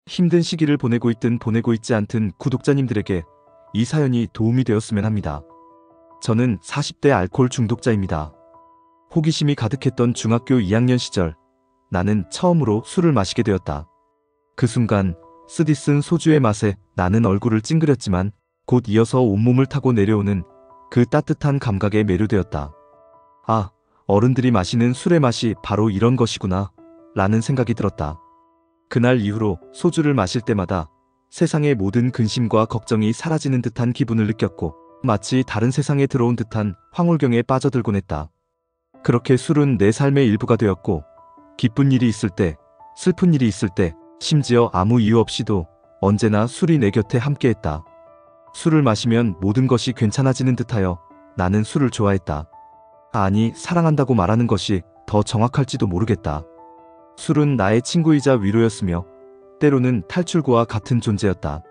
힘든 시기를 보내고 있든 보내고 있지 않든 구독자님들에게 이 사연이 도움이 되었으면 합니다. 저는 40대 알코올 중독자입니다. 호기심이 가득했던 중학교 2학년 시절, 나는 처음으로 술을 마시게 되었다. 그 순간 쓰디쓴 소주의 맛에 나는 얼굴을 찡그렸지만 곧 이어서 온몸을 타고 내려오는 그 따뜻한 감각에 매료되었다. 아, 어른들이 마시는 술의 맛이 바로 이런 것이구나 라는 생각이 들었다. 그날 이후로 소주를 마실 때마다 세상의 모든 근심과 걱정이 사라지는 듯한 기분을 느꼈고 마치 다른 세상에 들어온 듯한 황홀경에 빠져들곤 했다. 그렇게 술은 내 삶의 일부가 되었고 기쁜 일이 있을 때, 슬픈 일이 있을 때, 심지어 아무 이유 없이도 언제나 술이 내 곁에 함께했다. 술을 마시면 모든 것이 괜찮아지는 듯하여 나는 술을 좋아했다. 아니, 사랑한다고 말하는 것이 더 정확할지도 모르겠다. 술은 나의 친구이자 위로였으며 때로는 탈출구와 같은 존재였다.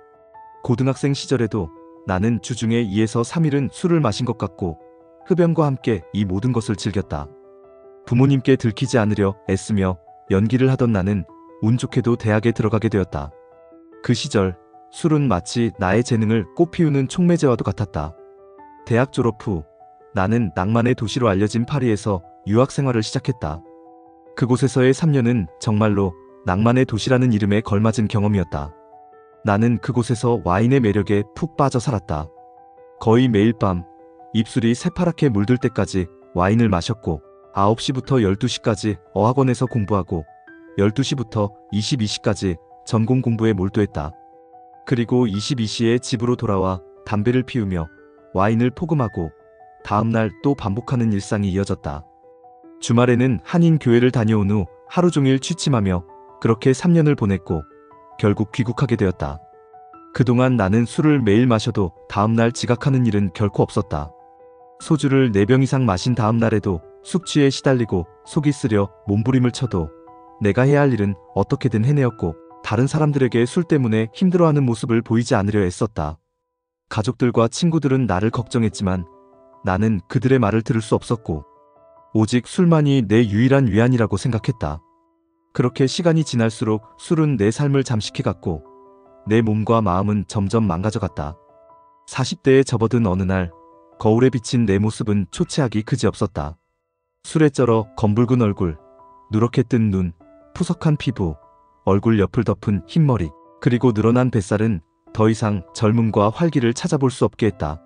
고등학생 시절에도 나는 주중에 2에서 3일은 술을 마신 것 같고 흡연과 함께 이 모든 것을 즐겼다. 부모님께 들키지 않으려 애쓰며 연기를 하던 나는 운 좋게도 대학에 들어가게 되었다. 그 시절 술은 마치 나의 재능을 꽃피우는 촉매제와도 같았다. 대학 졸업 후 나는 낭만의 도시로 알려진 파리에서 유학 생활을 시작했다. 그곳에서의 3년은 정말로 낭만의 도시라는 이름에 걸맞은 경험이었다. 나는 그곳에서 와인의 매력에 푹 빠져 살았다. 거의 매일 밤 입술이 새파랗게 물들 때까지 와인을 마셨고 9시부터 12시까지 어학원에서 공부하고 12시부터 22시까지 전공 공부에 몰두했다. 그리고 22시에 집으로 돌아와 담배를 피우며 와인을 포금하고 다음날 또 반복하는 일상이 이어졌다. 주말에는 한인 교회를 다녀온 후 하루 종일 취침하며 그렇게 3년을 보냈고 결국 귀국하게 되었다. 그동안 나는 술을 매일 마셔도 다음날 지각하는 일은 결코 없었다. 소주를 4병 이상 마신 다음날에도 숙취에 시달리고 속이 쓰려 몸부림을 쳐도 내가 해야 할 일은 어떻게든 해내었고 다른 사람들에게 술 때문에 힘들어하는 모습을 보이지 않으려 애썼다. 가족들과 친구들은 나를 걱정했지만 나는 그들의 말을 들을 수 없었고 오직 술만이 내 유일한 위안이라고 생각했다. 그렇게 시간이 지날수록 술은 내 삶을 잠식해갔고 내 몸과 마음은 점점 망가져갔다. 40대에 접어든 어느 날 거울에 비친 내 모습은 초췌하기 그지없었다. 술에 쩔어 검붉은 얼굴, 누렇게 뜬 눈, 푸석한 피부, 얼굴 옆을 덮은 흰머리, 그리고 늘어난 뱃살은 더 이상 젊음과 활기를 찾아볼 수 없게 했다.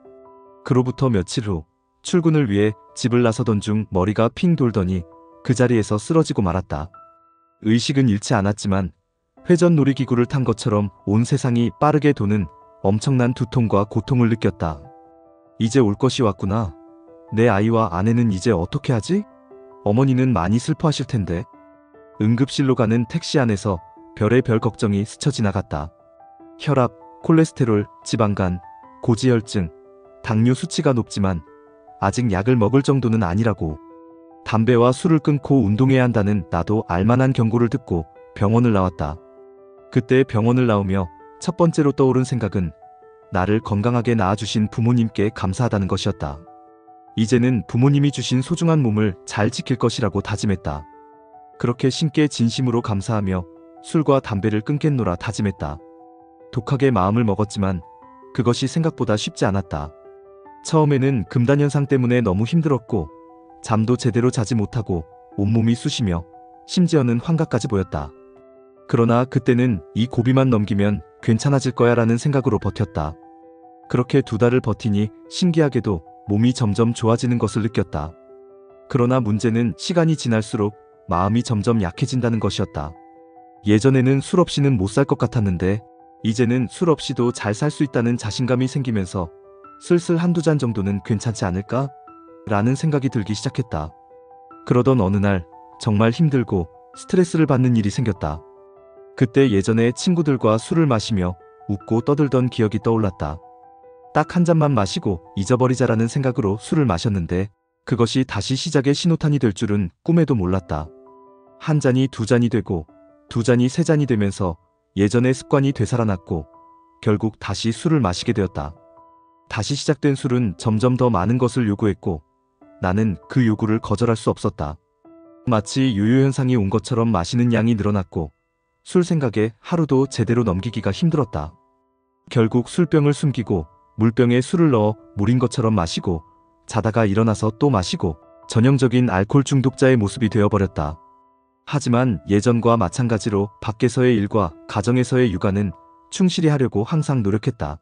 그로부터 며칠 후 출근을 위해 집을 나서던 중 머리가 핑 돌더니 그 자리에서 쓰러지고 말았다. 의식은 잃지 않았지만 회전 놀이기구를 탄 것처럼 온 세상이 빠르게 도는 엄청난 두통과 고통을 느꼈다. 이제 올 것이 왔구나. 내 아이와 아내는 이제 어떻게 하지? 어머니는 많이 슬퍼하실 텐데. 응급실로 가는 택시 안에서 별의 별 걱정이 스쳐 지나갔다. 혈압, 콜레스테롤, 지방간, 고지혈증, 당뇨 수치가 높지만 아직 약을 먹을 정도는 아니라고. 담배와 술을 끊고 운동해야 한다는 나도 알만한 경고를 듣고 병원을 나왔다. 그때 병원을 나오며 첫 번째로 떠오른 생각은 나를 건강하게 낳아주신 부모님께 감사하다는 것이었다. 이제는 부모님이 주신 소중한 몸을 잘 지킬 것이라고 다짐했다. 그렇게 신께 진심으로 감사하며 술과 담배를 끊겠노라 다짐했다. 독하게 마음을 먹었지만 그것이 생각보다 쉽지 않았다. 처음에는 금단현상 때문에 너무 힘들었고 잠도 제대로 자지 못하고 온몸이 쑤시며 심지어는 환각까지 보였다. 그러나 그때는 이 고비만 넘기면 괜찮아질 거야 라는 생각으로 버텼다. 그렇게 2달을 버티니 신기하게도 몸이 점점 좋아지는 것을 느꼈다. 그러나 문제는 시간이 지날수록 마음이 점점 약해진다는 것이었다. 예전에는 술 없이는 못 살 것 같았는데 이제는 술 없이도 잘 살 수 있다는 자신감이 생기면서 슬슬 1~2잔 정도는 괜찮지 않을까? 라는 생각이 들기 시작했다. 그러던 어느 날 정말 힘들고 스트레스를 받는 일이 생겼다. 그때 예전에 친구들과 술을 마시며 웃고 떠들던 기억이 떠올랐다. 딱 한 잔만 마시고 잊어버리자라는 생각으로 술을 마셨는데 그것이 다시 시작의 신호탄이 될 줄은 꿈에도 몰랐다. 1잔이 2잔이 되고 2잔이 3잔이 되면서 예전의 습관이 되살아났고 결국 다시 술을 마시게 되었다. 다시 시작된 술은 점점 더 많은 것을 요구했고 나는 그 요구를 거절할 수 없었다. 마치 요요현상이 온 것처럼 마시는 양이 늘어났고 술 생각에 하루도 제대로 넘기기가 힘들었다. 결국 술병을 숨기고 물병에 술을 넣어 물인 것처럼 마시고 자다가 일어나서 또 마시고 전형적인 알코올 중독자의 모습이 되어버렸다. 하지만 예전과 마찬가지로 밖에서의 일과 가정에서의 육아는 충실히 하려고 항상 노력했다.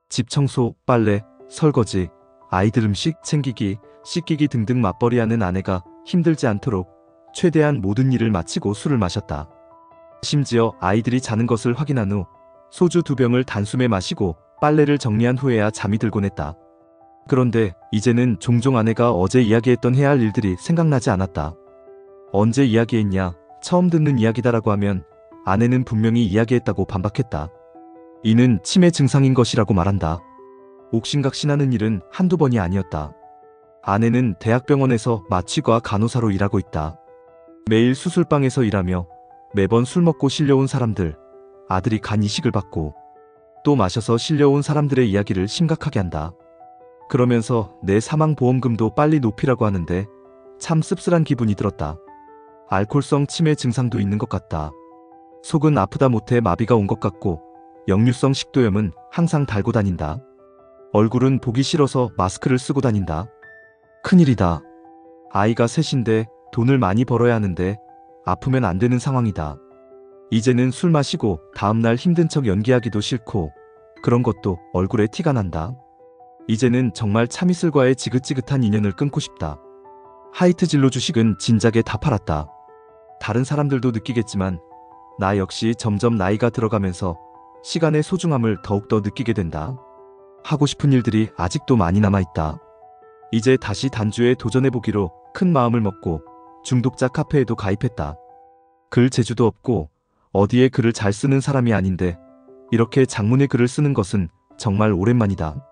집 청소, 빨래, 설거지, 아이들 음식 챙기기, 씻기기 등등 맞벌이하는 아내가 힘들지 않도록 최대한 모든 일을 마치고 술을 마셨다. 심지어 아이들이 자는 것을 확인한 후 소주 2병을 단숨에 마시고 빨래를 정리한 후에야 잠이 들곤 했다. 그런데 이제는 종종 아내가 어제 이야기했던 해야 할 일들이 생각나지 않았다. 언제 이야기했냐, 처음 듣는 이야기다라고 하면 아내는 분명히 이야기했다고 반박했다. 이는 치매 증상인 것이라고 말한다. 옥신각신하는 일은 한두 번이 아니었다. 아내는 대학병원에서 마취과 간호사로 일하고 있다. 매일 수술방에서 일하며 매번 술 먹고 실려온 사람들, 아들이 간 이식을 받고 또 마셔서 실려온 사람들의 이야기를 심각하게 한다. 그러면서 내 사망보험금도 빨리 높이라고 하는데 참 씁쓸한 기분이 들었다. 알코올성 치매 증상도 있는 것 같다. 속은 아프다 못해 마비가 온 것 같고 역류성 식도염은 항상 달고 다닌다. 얼굴은 보기 싫어서 마스크를 쓰고 다닌다. 큰일이다. 아이가 셋인데 돈을 많이 벌어야 하는데 아프면 안 되는 상황이다. 이제는 술 마시고 다음날 힘든 척 연기하기도 싫고 그런 것도 얼굴에 티가 난다. 이제는 정말 참이슬과의 지긋지긋한 인연을 끊고 싶다. 하이트 진로 주식은 진작에 다 팔았다. 다른 사람들도 느끼겠지만 나 역시 점점 나이가 들어가면서 시간의 소중함을 더욱더 느끼게 된다. 하고 싶은 일들이 아직도 많이 남아있다. 이제 다시 단주에 도전해보기로 큰 마음을 먹고 중독자 카페에도 가입했다. 글 재주도 없고 어디에 글을 잘 쓰는 사람이 아닌데 이렇게 장문의 글을 쓰는 것은 정말 오랜만이다.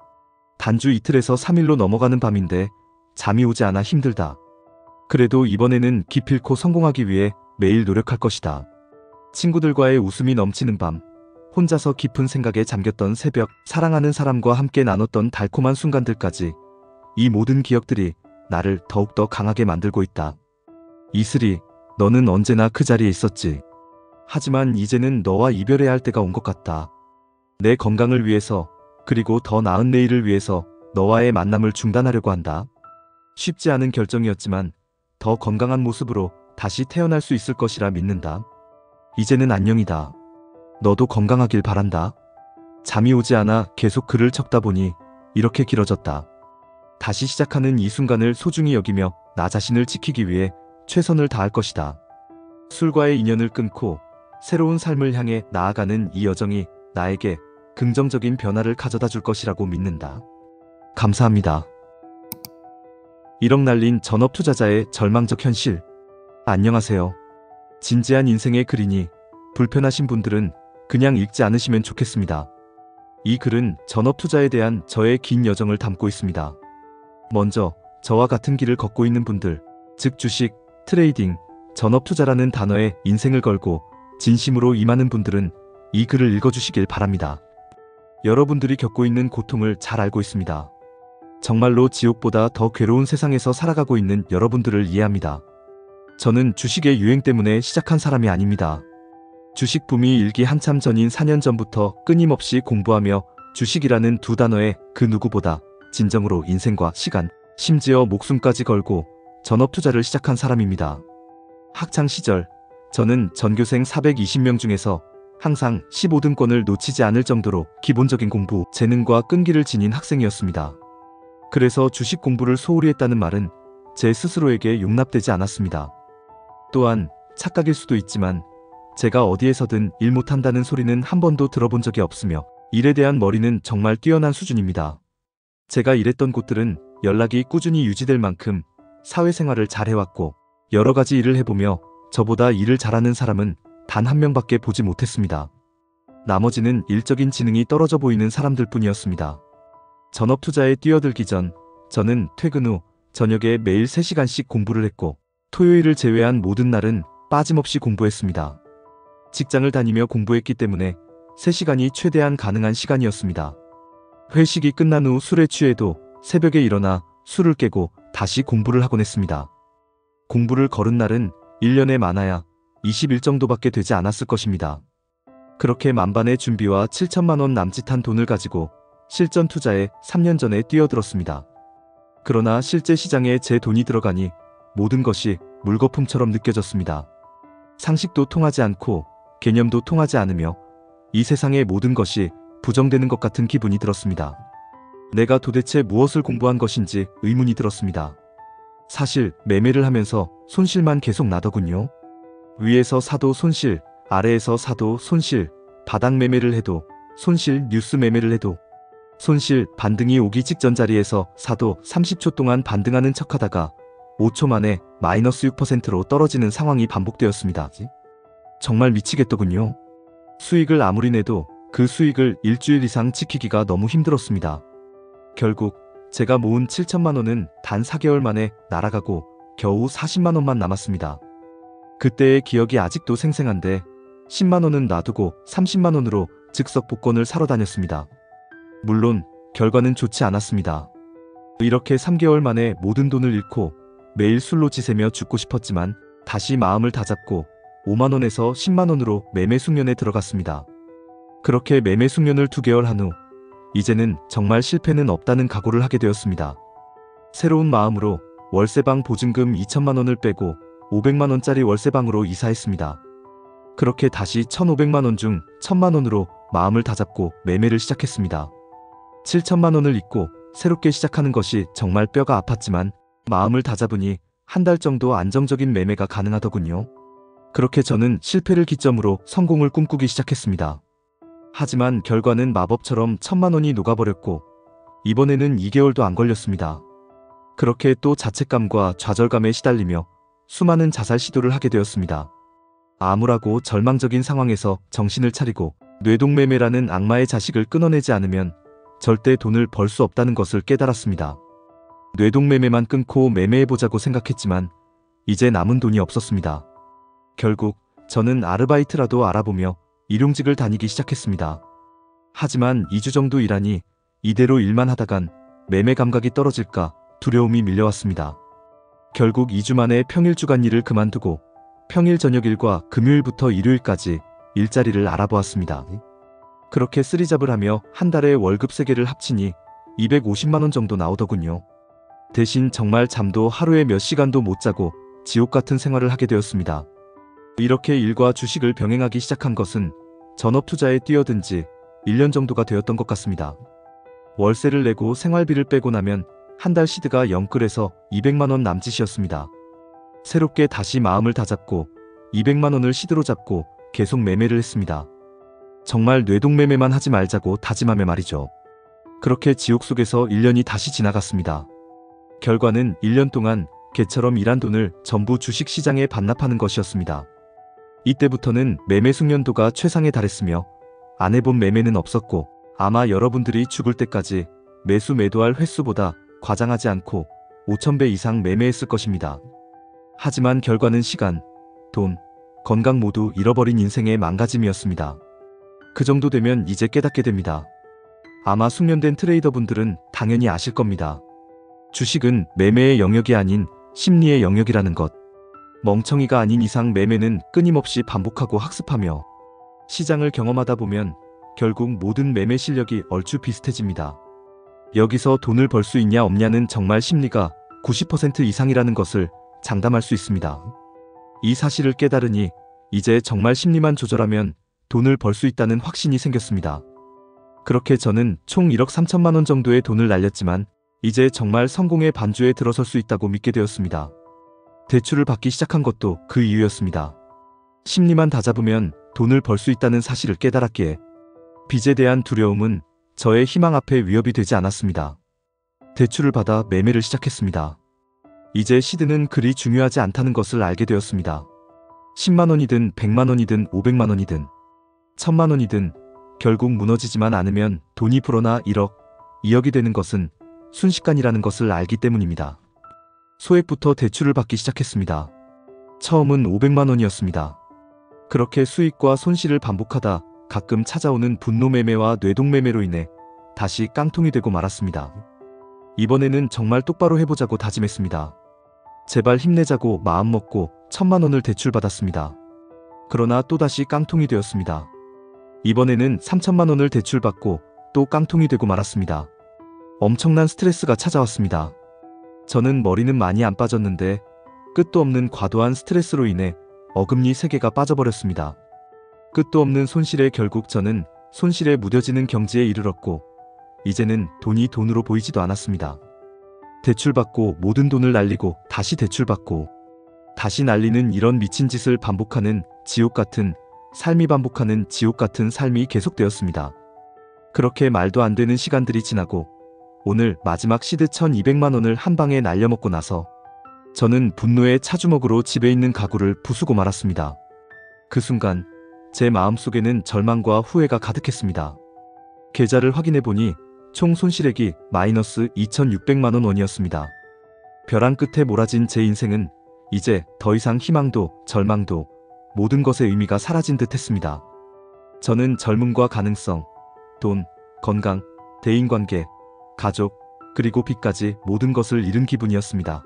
단주 이틀에서 3일로 넘어가는 밤인데 잠이 오지 않아 힘들다. 그래도 이번에는 기필코 성공하기 위해 매일 노력할 것이다. 친구들과의 웃음이 넘치는 밤, 혼자서 깊은 생각에 잠겼던 새벽, 사랑하는 사람과 함께 나눴던 달콤한 순간들까지 이 모든 기억들이 나를 더욱더 강하게 만들고 있다. 이슬이, 너는 언제나 그 자리에 있었지. 하지만 이제는 너와 이별해야 할 때가 온 것 같다. 내 건강을 위해서, 그리고 더 나은 내일을 위해서 너와의 만남을 중단하려고 한다. 쉽지 않은 결정이었지만 더 건강한 모습으로 다시 태어날 수 있을 것이라 믿는다. 이제는 안녕이다. 너도 건강하길 바란다. 잠이 오지 않아 계속 글을 적다 보니 이렇게 길어졌다. 다시 시작하는 이 순간을 소중히 여기며 나 자신을 지키기 위해 최선을 다할 것이다. 술과의 인연을 끊고 새로운 삶을 향해 나아가는 이 여정이 나에게 긍정적인 변화를 가져다 줄 것이라고 믿는다. 감사합니다. 1억 날린 전업투자자의 절망적 현실. 안녕하세요. 진지한 인생의 글이니 불편하신 분들은 그냥 읽지 않으시면 좋겠습니다. 이 글은 전업투자에 대한 저의 긴 여정을 담고 있습니다. 먼저 저와 같은 길을 걷고 있는 분들, 즉 주식, 트레이딩, 전업투자라는 단어에 인생을 걸고 진심으로 임하는 분들은 이 글을 읽어주시길 바랍니다. 여러분들이 겪고 있는 고통을 잘 알고 있습니다. 정말로 지옥보다 더 괴로운 세상에서 살아가고 있는 여러분들을 이해합니다. 저는 주식의 유행 때문에 시작한 사람이 아닙니다. 주식 붐이 일기 한참 전인 4년 전부터 끊임없이 공부하며 주식이라는 두 단어에 그 누구보다 진정으로 인생과 시간, 심지어 목숨까지 걸고 전업투자를 시작한 사람입니다. 학창시절 저는 전교생 420명 중에서 항상 15등권을 놓치지 않을 정도로 기본적인 공부, 재능과 끈기를 지닌 학생이었습니다. 그래서 주식 공부를 소홀히 했다는 말은 제 스스로에게 용납되지 않았습니다. 또한 착각일 수도 있지만 제가 어디에서든 일 못한다는 소리는 한 번도 들어본 적이 없으며 일에 대한 머리는 정말 뛰어난 수준입니다. 제가 일했던 곳들은 연락이 꾸준히 유지될 만큼 사회생활을 잘 해왔고 여러 가지 일을 해보며 저보다 일을 잘하는 사람은 단 한 명밖에 보지 못했습니다. 나머지는 일적인 지능이 떨어져 보이는 사람들 뿐이었습니다. 전업투자에 뛰어들기 전 저는 퇴근 후 저녁에 매일 3시간씩 공부를 했고 토요일을 제외한 모든 날은 빠짐없이 공부했습니다. 직장을 다니며 공부했기 때문에 3시간이 최대한 가능한 시간이었습니다. 회식이 끝난 후 술에 취해도 새벽에 일어나 술을 깨고 다시 공부를 하곤 했습니다. 공부를 거른 날은 1년에 많아야 20일 정도밖에 되지 않았을 것입니다. 그렇게 만반의 준비와 7천만 원 남짓한 돈을 가지고 실전 투자에 3년 전에 뛰어들었습니다. 그러나 실제 시장에 제 돈이 들어가니 모든 것이 물거품처럼 느껴졌습니다. 상식도 통하지 않고 개념도 통하지 않으며 이 세상의 모든 것이 부정되는 것 같은 기분이 들었습니다. 내가 도대체 무엇을 공부한 것인지 의문이 들었습니다. 사실 매매를 하면서 손실만 계속 나더군요. 위에서 사도 손실, 아래에서 사도 손실, 바닥 매매를 해도 손실, 뉴스 매매를 해도 손실, 반등이 오기 직전 자리에서 사도 30초 동안 반등하는 척하다가 5초 만에 마이너스 6%로 떨어지는 상황이 반복되었습니다. 정말 미치겠더군요. 수익을 아무리 내도 그 수익을 일주일 이상 지키기가 너무 힘들었습니다. 결국 제가 모은 7천만 원은 단 4개월 만에 날아가고 겨우 40만 원만 남았습니다. 그때의 기억이 아직도 생생한데 10만 원은 놔두고 30만 원으로 즉석 복권을 사러 다녔습니다. 물론 결과는 좋지 않았습니다. 이렇게 3개월 만에 모든 돈을 잃고 매일 술로 지새며 죽고 싶었지만 다시 마음을 다잡고 5만 원에서 10만 원으로 매매 숙련에 들어갔습니다. 그렇게 매매 숙련을 2개월 한 후 이제는 정말 실패는 없다는 각오를 하게 되었습니다. 새로운 마음으로 월세방 보증금 2천만 원을 빼고 500만 원짜리 월세방으로 이사했습니다. 그렇게 다시 1,500만 원 중 1,000만 원으로 마음을 다잡고 매매를 시작했습니다. 7천만 원을 잊고 새롭게 시작하는 것이 정말 뼈가 아팠지만 마음을 다잡으니 한 달 정도 안정적인 매매가 가능하더군요. 그렇게 저는 실패를 기점으로 성공을 꿈꾸기 시작했습니다. 하지만 결과는 마법처럼 1,000만 원이 녹아버렸고 이번에는 2개월도 안 걸렸습니다. 그렇게 또 자책감과 좌절감에 시달리며 수많은 자살 시도를 하게 되었습니다. 암울하고 절망적인 상황에서 정신을 차리고 뇌동매매라는 악마의 자식을 끊어내지 않으면 절대 돈을 벌 수 없다는 것을 깨달았습니다. 뇌동매매만 끊고 매매해보자고 생각했지만 이제 남은 돈이 없었습니다. 결국 저는 아르바이트라도 알아보며 일용직을 다니기 시작했습니다. 하지만 2주 정도 일하니 이대로 일만 하다간 매매 감각이 떨어질까 두려움이 밀려왔습니다. 결국 2주 만에 평일 주간 일을 그만두고 평일 저녁 일과 금요일부터 일요일까지 일자리를 알아보았습니다. 그렇게 쓰리잡을 하며 한 달에 월급 3개를 합치니 250만 원 정도 나오더군요. 대신 정말 잠도 하루에 몇 시간도 못 자고 지옥 같은 생활을 하게 되었습니다. 이렇게 일과 주식을 병행하기 시작한 것은 전업 투자에 뛰어든 지 1년 정도가 되었던 것 같습니다. 월세를 내고 생활비를 빼고 나면 한 달 시드가 0끌에서 200만 원 남짓이었습니다. 새롭게 다시 마음을 다잡고 200만 원을 시드로 잡고 계속 매매를 했습니다. 정말 뇌동매매만 하지 말자고 다짐하며 말이죠. 그렇게 지옥 속에서 1년이 다시 지나갔습니다. 결과는 1년 동안 개처럼 일한 돈을 전부 주식시장에 반납하는 것이었습니다. 이때부터는 매매 숙련도가 최상에 달했으며 안 해본 매매는 없었고 아마 여러분들이 죽을 때까지 매수 매도할 횟수보다 과장하지 않고 5,000배 이상 매매했을 것입니다. 하지만 결과는 시간, 돈, 건강 모두 잃어버린 인생의 망가짐이었습니다. 그 정도 되면 이제 깨닫게 됩니다. 아마 숙련된 트레이더분들은 당연히 아실 겁니다. 주식은 매매의 영역이 아닌 심리의 영역이라는 것. 멍청이가 아닌 이상 매매는 끊임없이 반복하고 학습하며 시장을 경험하다 보면 결국 모든 매매 실력이 얼추 비슷해집니다. 여기서 돈을 벌 수 있냐 없냐는 정말 심리가 90% 이상이라는 것을 장담할 수 있습니다. 이 사실을 깨달으니 이제 정말 심리만 조절하면 돈을 벌 수 있다는 확신이 생겼습니다. 그렇게 저는 총 1억 3천만 원 정도의 돈을 날렸지만 이제 정말 성공의 반주에 들어설 수 있다고 믿게 되었습니다. 대출을 받기 시작한 것도 그 이유였습니다. 심리만 다잡으면 돈을 벌 수 있다는 사실을 깨달았기에 빚에 대한 두려움은 저의 희망 앞에 위협이 되지 않았습니다. 대출을 받아 매매를 시작했습니다. 이제 시드는 그리 중요하지 않다는 것을 알게 되었습니다. 10만 원이든 100만 원이든 500만 원이든 1000만 원이든 결국 무너지지만 않으면 돈이 불어나 1억, 2억이 되는 것은 순식간이라는 것을 알기 때문입니다. 소액부터 대출을 받기 시작했습니다. 처음은 500만 원이었습니다. 그렇게 수익과 손실을 반복하다 가끔 찾아오는 분노매매와 뇌동매매로 인해 다시 깡통이 되고 말았습니다. 이번에는 정말 똑바로 해보자고 다짐했습니다. 제발 힘내자고 마음먹고 1,000만 원을 대출받았습니다. 그러나 또다시 깡통이 되었습니다. 이번에는 3천만 원을 대출받고 또 깡통이 되고 말았습니다. 엄청난 스트레스가 찾아왔습니다. 저는 머리는 많이 안 빠졌는데 끝도 없는 과도한 스트레스로 인해 어금니 3개가 빠져버렸습니다. 끝도 없는 손실에 결국 저는 손실에 무뎌지는 경지에 이르렀고 이제는 돈이 돈으로 보이지도 않았습니다. 대출받고 모든 돈을 날리고 다시 대출받고 다시 날리는 이런 미친 짓을 반복하는 지옥같은 삶이 반복하는 지옥같은 삶이 계속되었습니다. 그렇게 말도 안 되는 시간들이 지나고 오늘 마지막 시드 1200만 원을 한 방에 날려먹고 나서 저는 분노의 차주먹으로 집에 있는 가구를 부수고 말았습니다. 그 순간 제 마음속에는 절망과 후회가 가득했습니다. 계좌를 확인해보니 총 손실액이 마이너스 2600만 원이었습니다. 벼랑 끝에 몰아진 제 인생은 이제 더 이상 희망도 절망도 모든 것의 의미가 사라진 듯 했습니다. 저는 젊음과 가능성, 돈, 건강, 대인관계, 가족, 그리고 빚까지 모든 것을 잃은 기분이었습니다.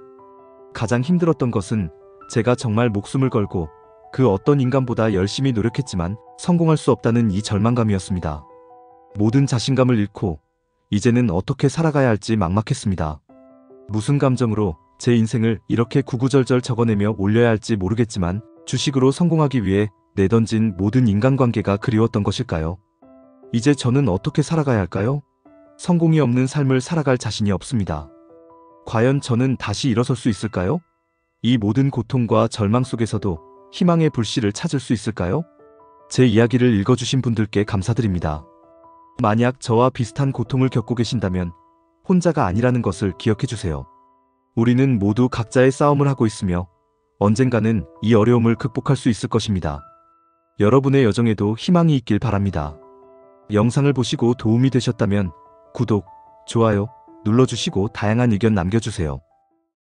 가장 힘들었던 것은 제가 정말 목숨을 걸고 그 어떤 인간보다 열심히 노력했지만 성공할 수 없다는 이 절망감이었습니다. 모든 자신감을 잃고 이제는 어떻게 살아가야 할지 막막했습니다. 무슨 감정으로 제 인생을 이렇게 구구절절 적어내며 올려야 할지 모르겠지만 주식으로 성공하기 위해 내던진 모든 인간관계가 그리웠던 것일까요? 이제 저는 어떻게 살아가야 할까요? 성공이 없는 삶을 살아갈 자신이 없습니다. 과연 저는 다시 일어설 수 있을까요? 이 모든 고통과 절망 속에서도 희망의 불씨를 찾을 수 있을까요? 제 이야기를 읽어주신 분들께 감사드립니다. 만약 저와 비슷한 고통을 겪고 계신다면 혼자가 아니라는 것을 기억해주세요. 우리는 모두 각자의 싸움을 하고 있으며 언젠가는 이 어려움을 극복할 수 있을 것입니다. 여러분의 여정에도 희망이 있길 바랍니다. 영상을 보시고 도움이 되셨다면 구독, 좋아요 눌러주시고 다양한 의견 남겨주세요.